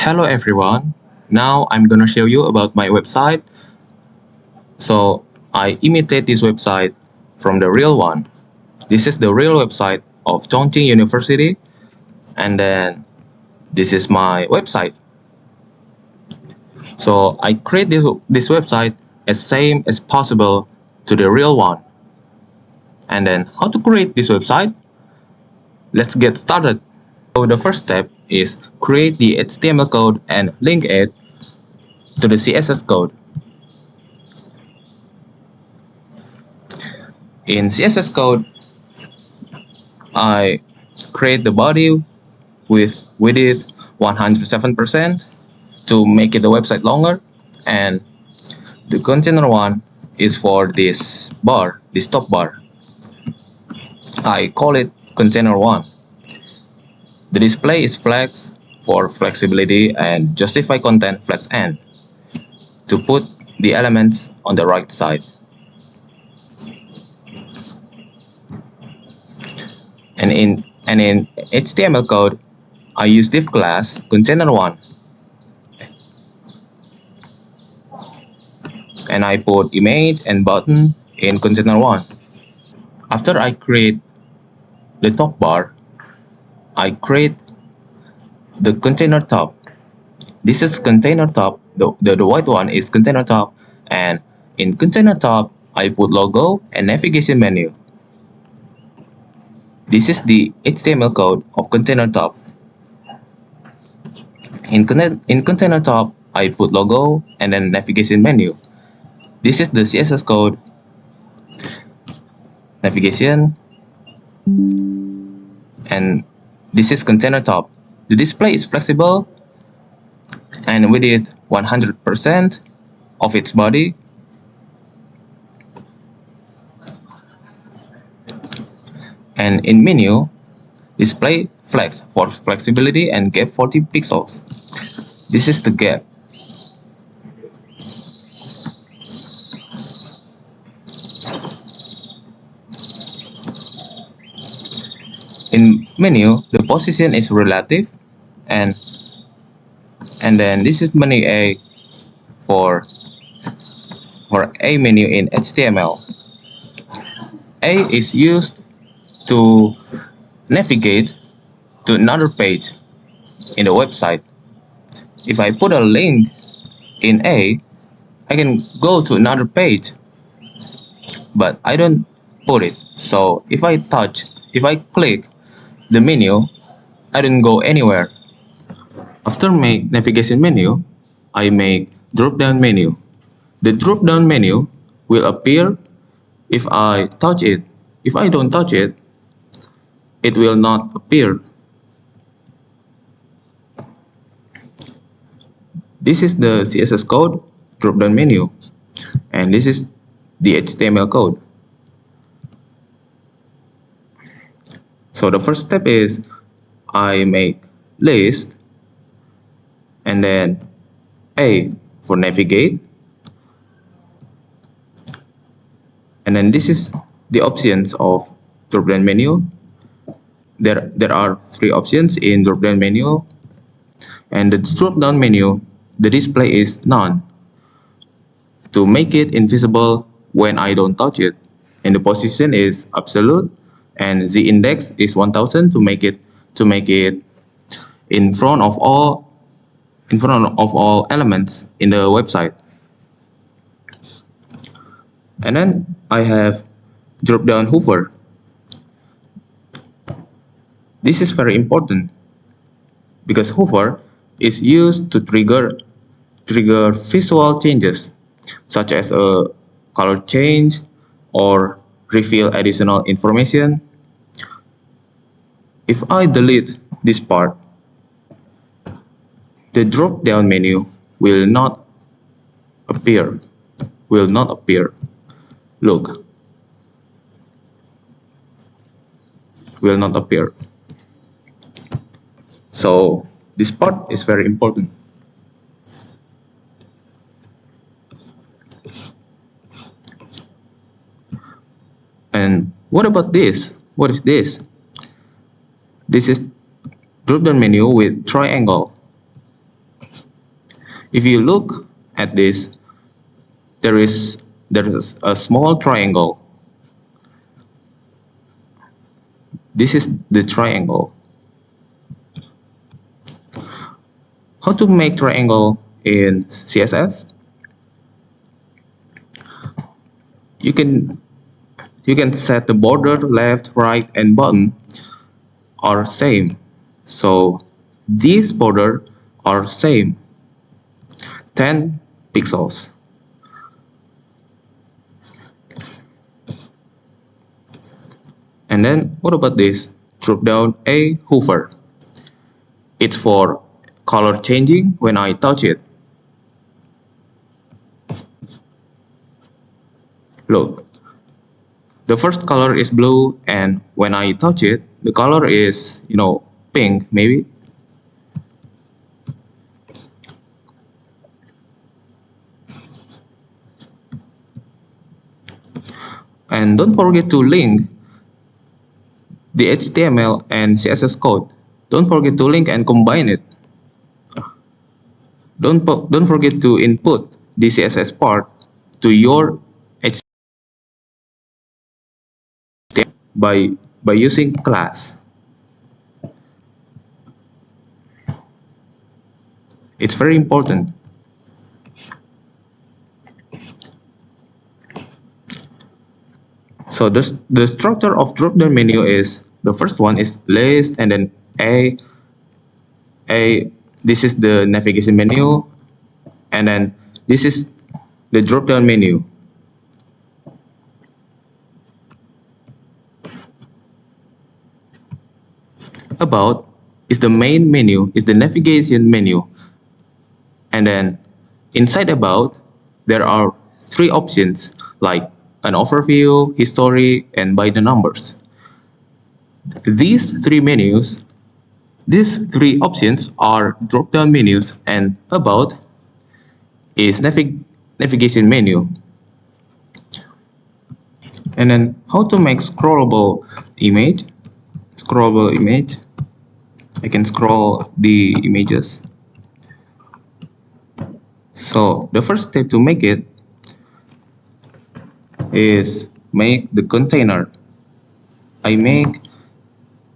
Hello everyone, now I'm gonna show you about my website. So I imitate this website from the real one. This is the real website of Chongqing University, and then this is my website. So I create this website as same as possible to the real one. And then how to create this website? Let's get started. So the first step is create the HTML code and link it to the CSS code. In CSS code, I create the body with width 107% to make it the website longer, and the container one is for this bar, this top bar. I call it container one. The display is flex for flexibility and justify content flex n to put the elements on the right side. And in HTML code, I use div class container one, and I put image and button in container one. After I create the top bar, I create the container top. This is container top. The white one is container top, and in container top, I put logo and navigation menu. This is the HTML code of container top. In container top, I put logo and then navigation menu. This is the CSS code, navigation, and this is container top. The display is flexible and width 100% of its body. And in menu, display flex for flexibility and gap 40 pixels. This is the gap. In menu, the position is relative, and then this is menu A for A menu in HTML. A is used to navigate to another page in the website. If I put a link in A, I can go to another page, but I don't put it. So if I click the menu, I don't go anywhere. After make navigation menu, I make drop down menu. The drop down menu will appear if I touch it. If I don't touch it, it will not appear. This is the CSS code drop down menu, and this is the HTML code. So the first step is I make list and then A for navigate, and then this is the options of drop down menu. There are 3 options in drop down menu, and the drop down menu, the display is none to make it invisible when I don't touch it, and the position is absolute, and the index is 1000 to make it in front of all elements in the website. And then I have drop down hover. This is very important because hover is used to trigger visual changes such as a color change or reveal additional information. If I delete this part, the drop down menu will not appear. Look, will not appear. So this part is very important. And what about this? What is this? This is drop down menu with triangle. If you look at this, there is a small triangle. This is the triangle. How to make triangle in CSS? You can set the border left, right, and bottom are same. So these border are same, 10 pixels. And then what about this? Drop down a hover. It's for color changing when I touch it. Look, the first color is blue, and when I touch it, the color is, pink maybe. And don't forget to link the HTML and CSS code. Don't forget to link and combine it. Don't forget to input the CSS part to your HTML by using class. It's very important. So the structure of drop-down menu is, the first one is list, and then this is the navigation menu, and then this is the drop-down menu. About is the main menu, is the navigation menu, and then inside about there are three options like an overview, history, and by the numbers. These three options are drop-down menus, and about is navigation menu. And then how to make scrollable image. I can scroll the images. So the first step to make it is make the container. I make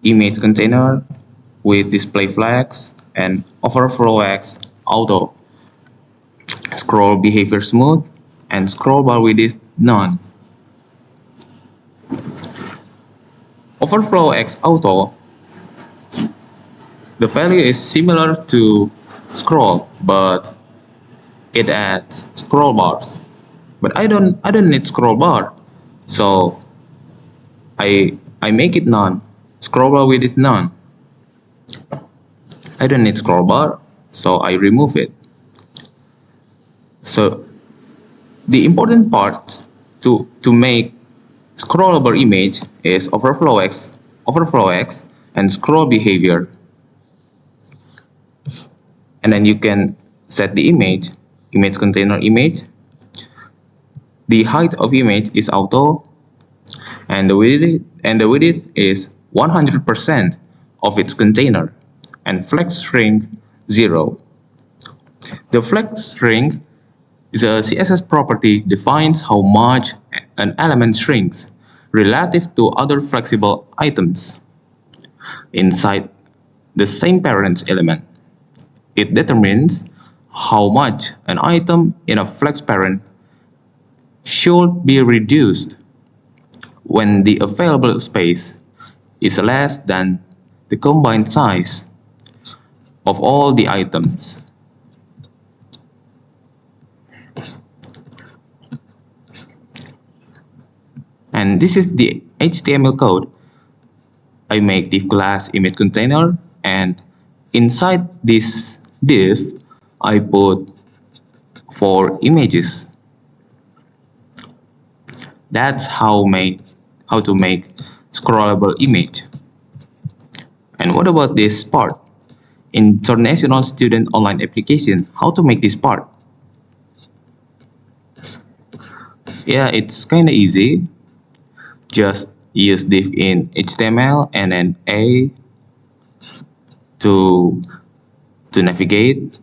image container with display flags and overflow X auto, scroll behavior smooth, and scroll bar width none. Overflow X auto, the value is similar to scroll, but it adds scroll bars. But I don't need scroll bar, so I make it none. Scroll bar width none. I don't need scroll bar, so I remove it. So the important part to make scrollable image is overflow X, and scroll behavior. And then you can set the image container image. The height of image is auto, and the width is 100% of its container, and flex shrink 0. The flex shrink is a CSS property defines how much an element shrinks relative to other flexible items inside the same parent element. It determines how much an item in a flex parent should be reduced when the available space is less than the combined size of all the items. And this is the HTML code. I make div class image container, and inside this div I put 4 images. That's how to make scrollable image. And what about this part? International student online application, how to make this part? Yeah, it's kinda easy. Just use div in HTML and then A to navigate.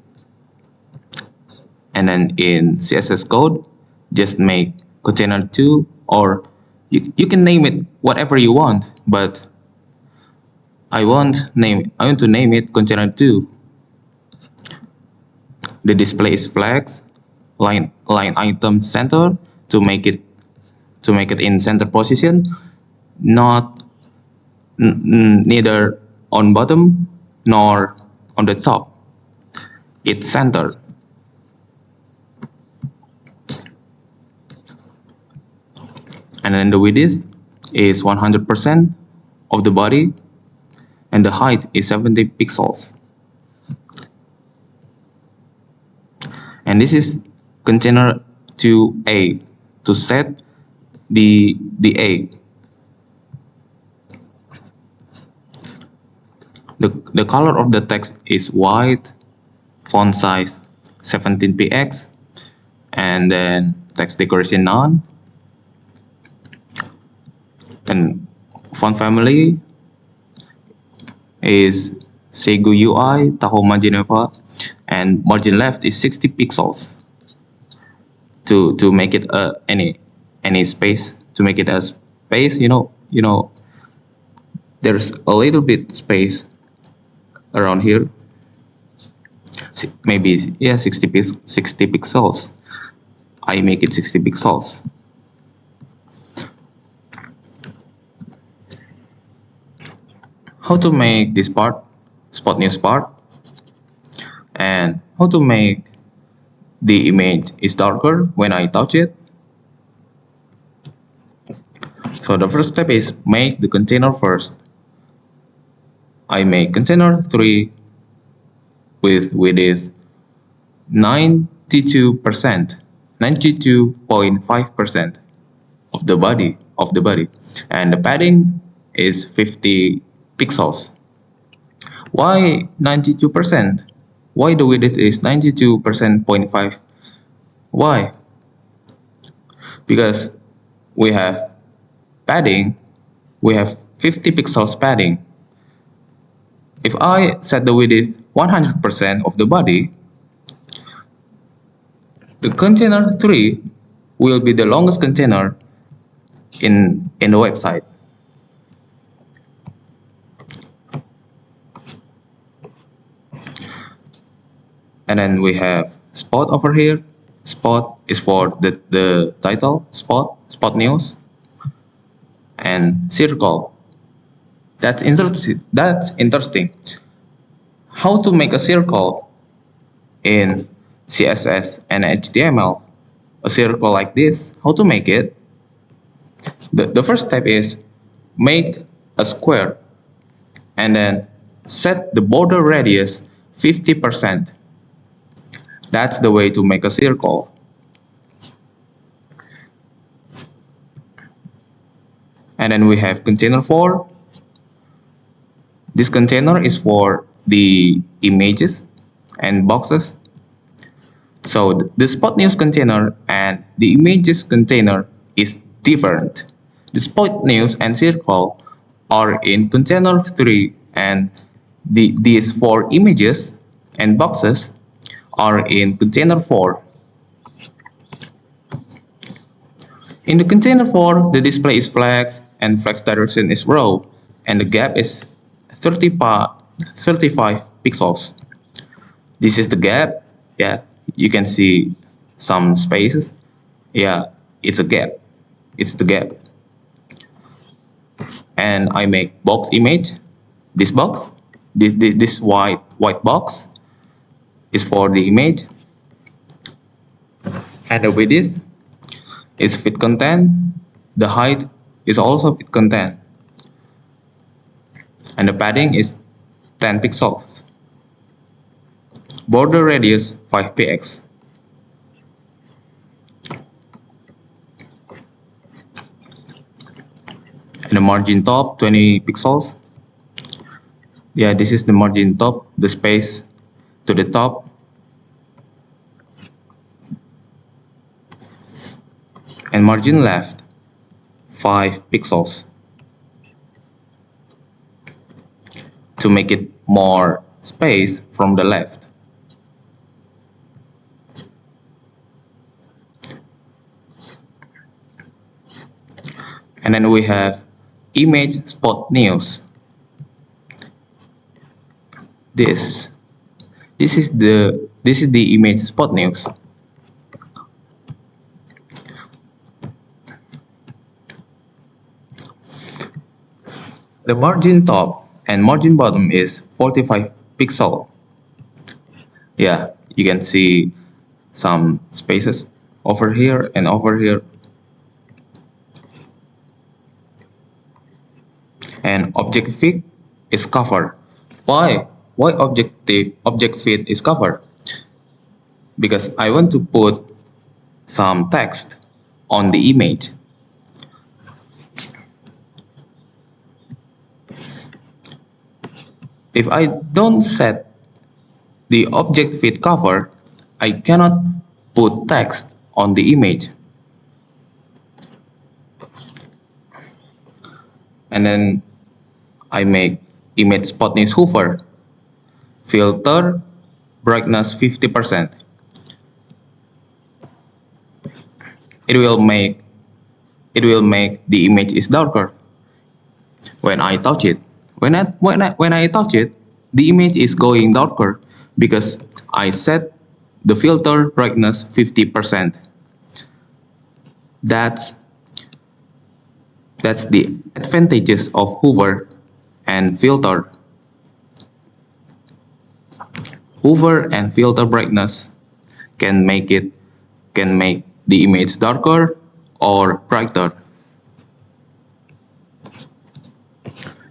And then in CSS code, just make container2, or you can name it whatever you want, but I want to name it container2. The display is flags, line item center to make it in center position, not neither on bottom nor on the top. It's center. And then the width is 100% of the body, and the height is 70 pixels. And this is container to A to set the A. The color of the text is white, font size 17px, and then text decoration none, and font family is Segu UI, Tahoma Geneva, and margin left is 60 pixels to make it any space, to make it a space, there's a little bit space around here, maybe 60 pixels. I make it 60 pixels. How to make this part, spot news part, and how to make the image is darker when I touch it. So the first step is make the container first. I make container 3 with width 92%, 92.5% of the body, and the padding is 50 pixels. Why 92%? Why the width is 92.5? Why? Because we have padding, we have 50 pixels padding. If I set the width 100% of the body, the container 3 will be the longest container in the website. And then we have spot over here. Spot is for the title, spot news, and circle. That's interesting. How to make a circle in CSS and HTML? A circle like this, how to make it? The first step is make a square and then set the border radius 50%. That's the way to make a circle. And then we have container 4. This container is for the images and boxes. So the spot news container and the images container is different. The spot news and circle are in container 3, and these 4 images and boxes are in container 4. In the container 4, the display is flags and flags direction is row, and the gap is 35 pixels. This is the gap. Yeah, you can see some spaces. Yeah, it's a gap. It's the gap. And I make box image. This box, this white box is for the image. And the width is fit content. The height is also fit content. And the padding is 10 pixels. Border radius 5px. And the margin top 20 pixels. Yeah, this is the margin top, the space to the top. And margin left 5 pixels to make it more space from the left. And then we have image spot news. This is the image spot news. The margin top and margin bottom is 45 pixel. Yeah, you can see some spaces over here and over here. And object feed is covered. Why? Why object feed is covered? Because I want to put some text on the image. If I don't set the object feed cover, I cannot put text on the image. And then I make image spot news hover, filter brightness 50%. It will make the image is darker when I touch it. When I touch it, the image is going darker because I set the filter brightness 50%. That's the advantages of hover and filter. Hover and filter brightness can make the image darker or brighter.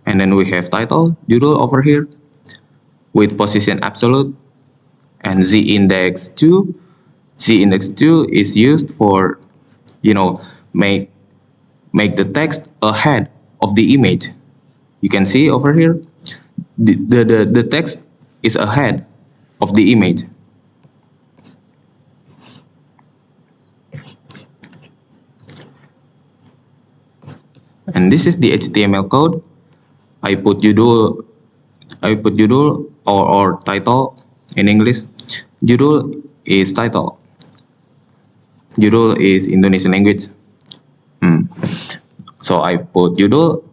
And then we have title, judul over here with position absolute and z-index 2. Z-index 2 is used for, make the text ahead of the image. You can see over here, the text is ahead of the image. And this is the HTML code. I put judul or title in English. Judul is title. Judul is Indonesian language. So I put judul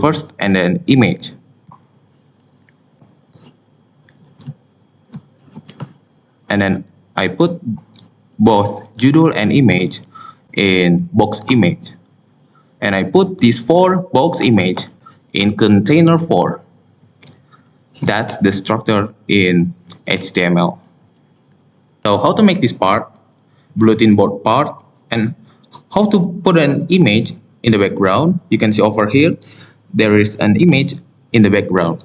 first and then image. And then I put both judul and image in box image. And I put these 4 box image in container 4. That's the structure in HTML. So how to make this part, bulletin board part, and how to put an image in the background. You can see over here, there is an image in the background.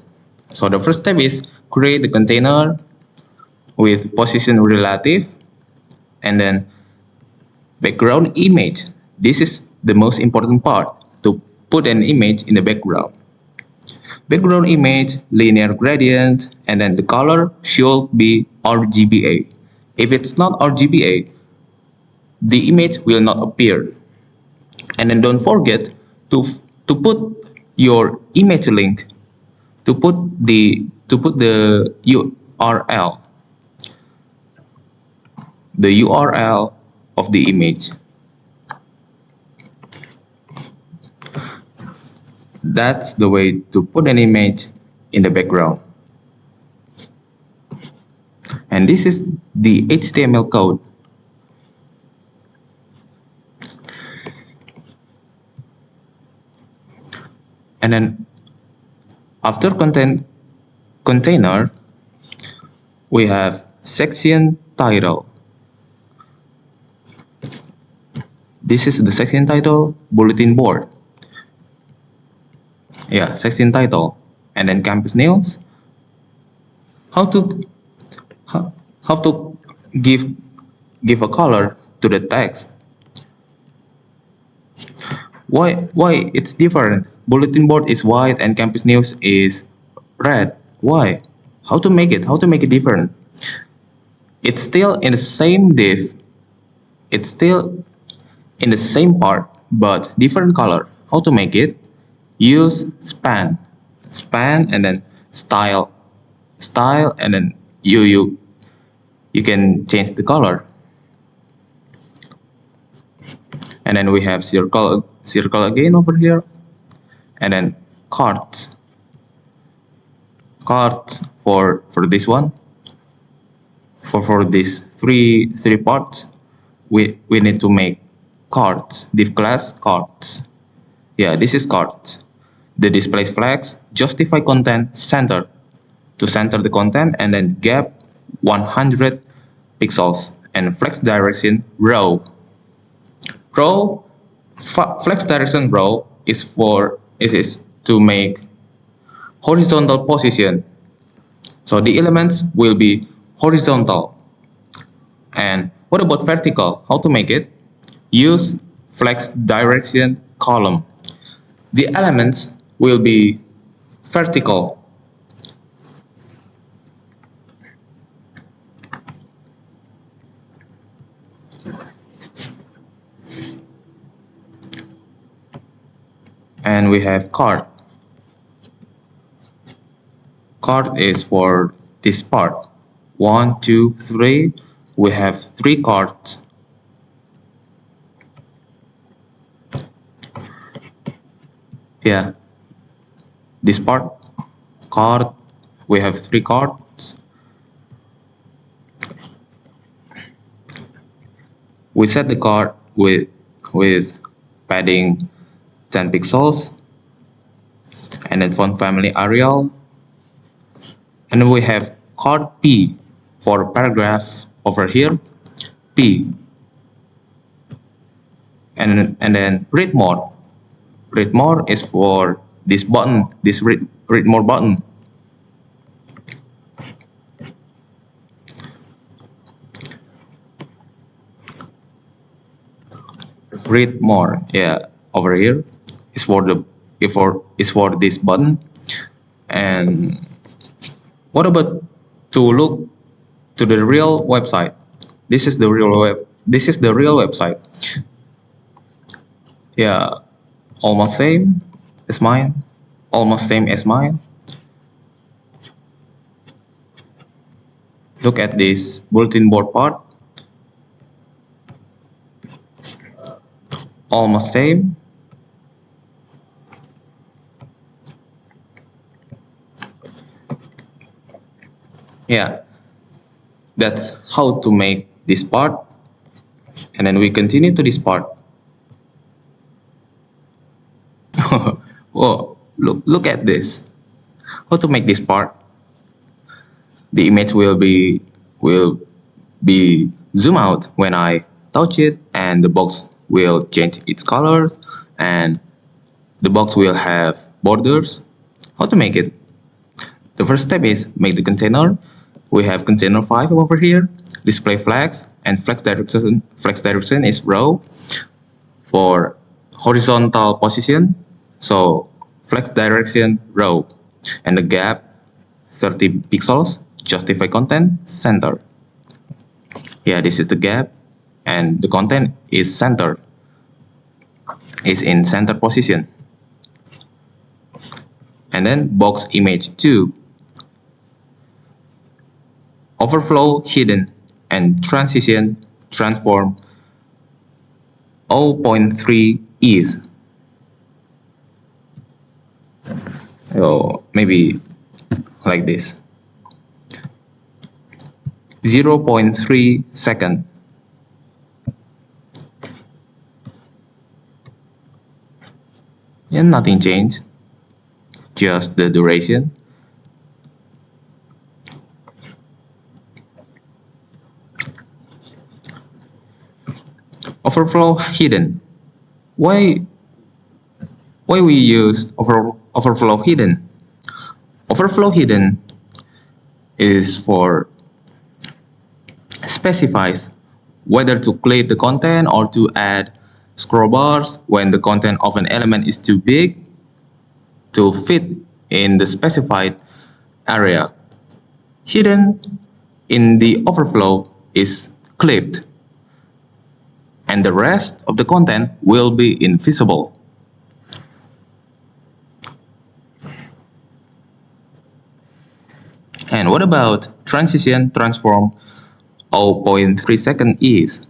So the first step is create the container with position relative and then background image. This is the most important part, to put an image in the background. Background image, linear gradient, and then the color should be RGBA. If it's not RGBA, the image will not appear. And then don't forget to put your image link, to put the URL, of the image. That's the way to put an image in the background. And this is the HTML code. And then after container, we have section title. This is the section title, bulletin board. Yeah, section title. And then campus news. How to give a color to the text. Why it's different? Bulletin board is white and campus news is red. Why? How to make it different? It's still in the same div. It's still in the same part, but different color. How to make it? Use span, and then style, and then you can change the color. And then we have circle again over here, and then cards for this one, for these three parts. We need to make cards, div class cards. Yeah, this is cards. The display flags justify content center to center the content, and then gap 100 pixels, and flex direction row. Flex direction row is to make horizontal position. So the elements will be horizontal. And what about vertical? How to make it? Use flex direction column. The elements will be vertical. And we have card. Card is for this part. 1, 2, 3. We have 3 cards. Yeah, this part, card. We have 3 cards. We set the card with padding 10 pixels, and then font family Arial. And then we have card P for paragraph over here, P. And then read more. Read more is for this button, this read more button. Read more, yeah, over here is for this button. And what about to look to the real website? This is the real website. Yeah, almost same as mine. Look at this bulletin board part. Almost same. Yeah, that's how to make this part. And then we continue to this part. Oh, look at this. How to make this part? The image will be zoom out when I touch it, and the box will change its colors, and the box will have borders. How to make it? The first step is make the container. We have container 5 over here, display flags, and flex direction is row for horizontal position. So flex direction row, and the gap 30 pixels, justify content center. Yeah, this is the gap, and the content is centered, is in center position. And then box image 2, overflow hidden, and transition transform 0.3 is. Oh, maybe like this. 0.3 second. And nothing changed, just the duration. Overflow hidden. Why we use overflow hidden? Overflow hidden is for specifies whether to clip the content or to add scroll bars when the content of an element is too big to fit in the specified area. Hidden in the overflow is clipped, and the rest of the content will be invisible. And what about transition transform 0.3 second is?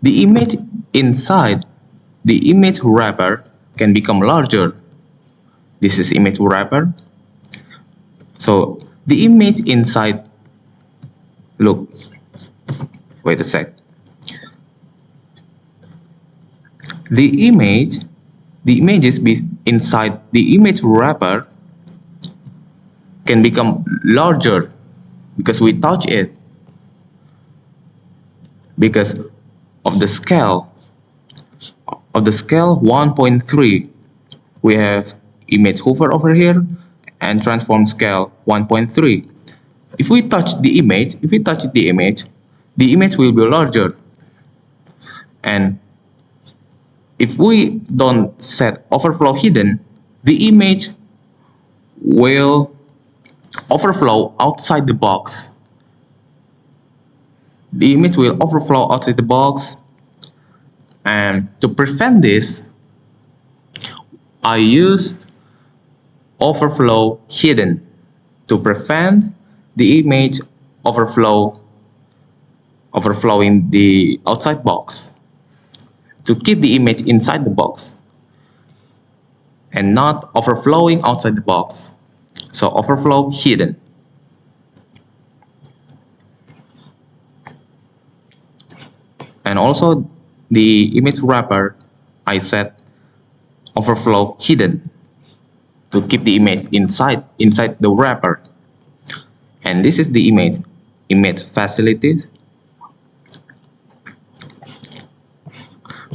the image inside the image wrapper can become larger. This is image wrapper. So the image inside, look, wait a sec. The images inside the image wrapper can become larger because we touch it, because of the scale 1.3. We have image hover over here and transform scale 1.3. If we touch the image, the image will be larger. And if we don't set overflow hidden, the image will overflow outside the box. The image will overflow outside the box, and to prevent this, I used overflow hidden to prevent the image overflowing the outside box, to keep the image inside the box and not overflowing outside the box. So overflow hidden. And also the image wrapper, I set overflow hidden to keep the image inside the wrapper. And this is the image facilities,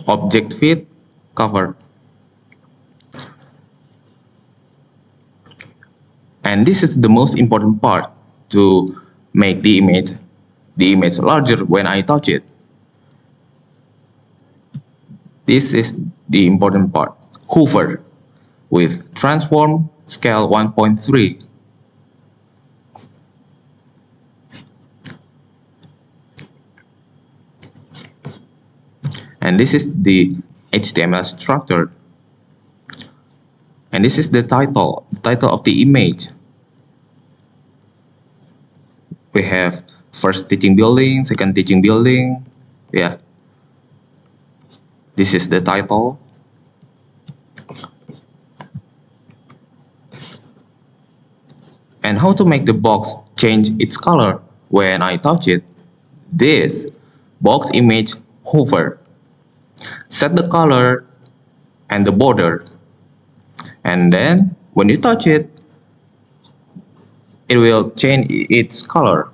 object fit, cover. And this is the most important part to make the image larger when I touch it. This is the important part. Hover with transform scale 1.3. And this is the HTML structure. And this is the title of the image. We have first teaching building, second teaching building. Yeah. This is the title. And how to make the box change its color when I touch it? This box image hover. Set the color and the border. And then when you touch it, it will change its color.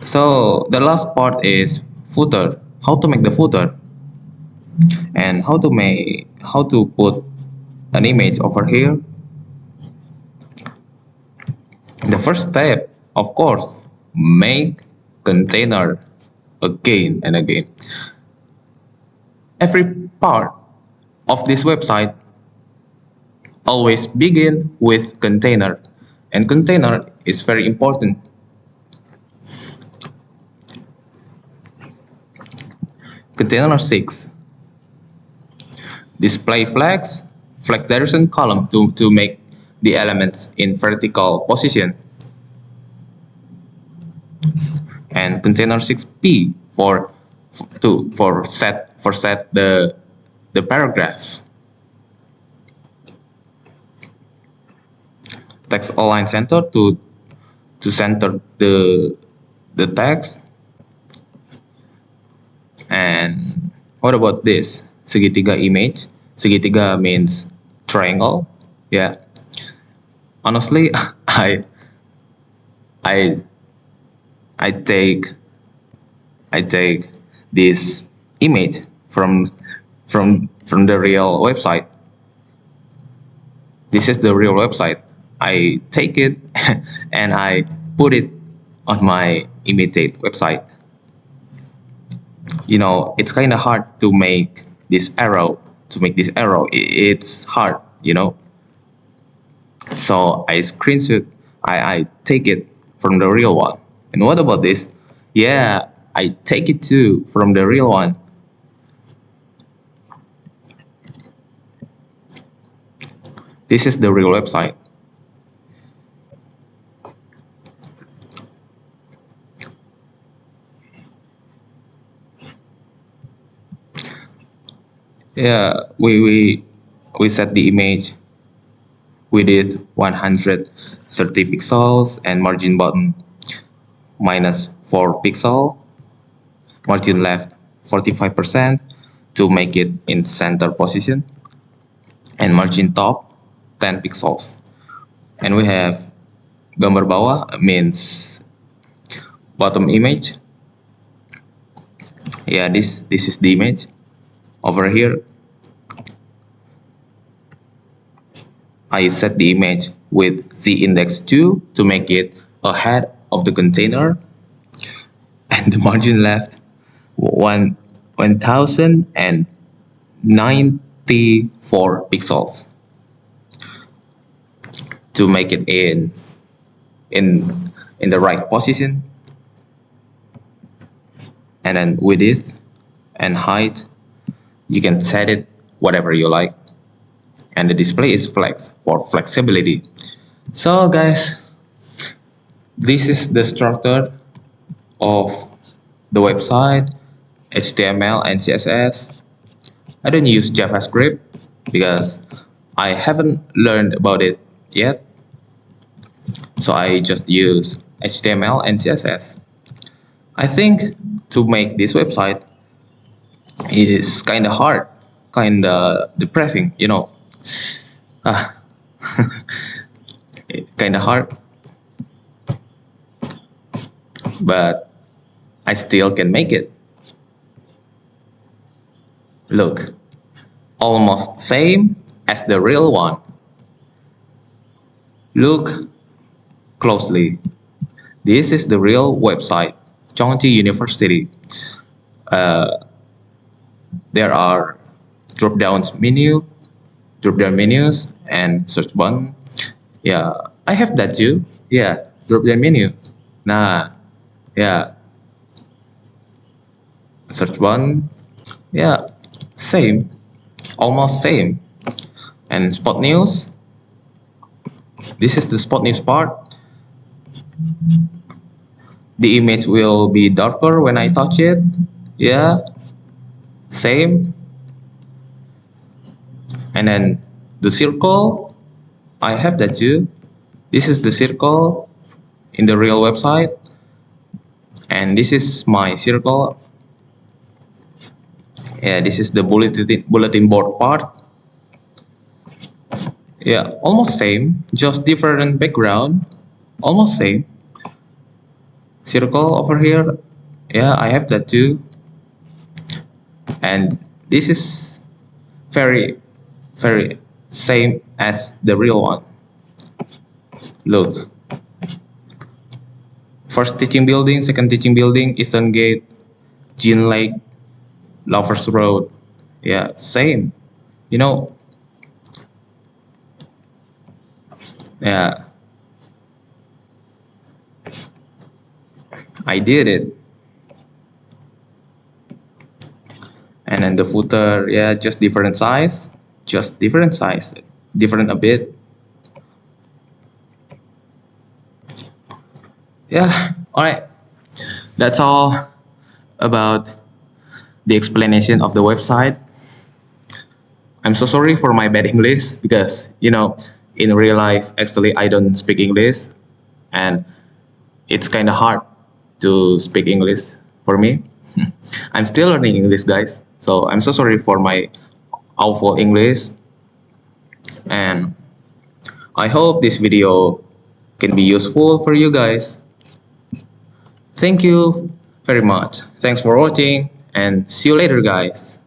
So the last part is footer. How to make the footer, and how to put an image over here. The first step, of course, make container again and again. Every part of this website always begin with container, and container is very important. Container 6. Display flags, flag direction column to make the elements in vertical position. And container 6p for set the paragraph. Text align center to center the text. And what about this segitiga image? Segitiga means triangle. Yeah. Honestly, I take this image from the real website. This is the real website. I take it and I put it on my imitate website. You know, it's kind of hard to make this arrow. It's hard, you know. So I screenshot, I take it from the real one. And what about this? Yeah, I take it too from the real one. This is the real website. Yeah, we set the image. We did 130 pixels and margin bottom minus 4 pixel, margin left 45% to make it in center position, and margin top 10 pixels. And we have gambar bawah means bottom image. Yeah, this is the image over here. I set the image with z index 2 to make it ahead of the container, and the margin left 1094 pixels to make it in in the right position. And then width and height, you can set it whatever you like, and the display is flex for flexibility. So guys, this is the structure of the website, HTML and CSS. I don't use JavaScript because I haven't learned about it yet, so I just use HTML and CSS. I think to make this website, it is kind of hard, kind of depressing, you know. Kind of hard, but I still can make it. Look, almost same as the real one. Look closely. This is the real website, Chongqing University. There are drop-down menus, and search button. Yeah, I have that too. Yeah, drop-down menu. Nah, yeah, search button. Yeah, same, almost same. And spot news. This is the spot news part. The image will be darker when I touch it. Yeah, same. And then the circle, I have that too. This is the circle in the real website, and this is my circle. Yeah, this is the bulletin board part. Yeah, almost same, just different background. Almost same. Circle over here. Yeah, I have that too. And this is very same as the real one. Look. First teaching building, second teaching building, Eastern Gate, Jean Lake, Lovers Road. Yeah, same. You know. Yeah. I did it. And then the footer, yeah, just different size. Just different size. Different a bit. Yeah, alright. That's all about the explanation of the website. I'm so sorry for my bad English because, you know, in real life, actually, I don't speak English, and it's kind of hard to speak English for me. I'm still learning English, guys, so I'm so sorry for my awful English, and I hope this video can be useful for you guys. Thank you very much. Thanks for watching, and see you later, guys.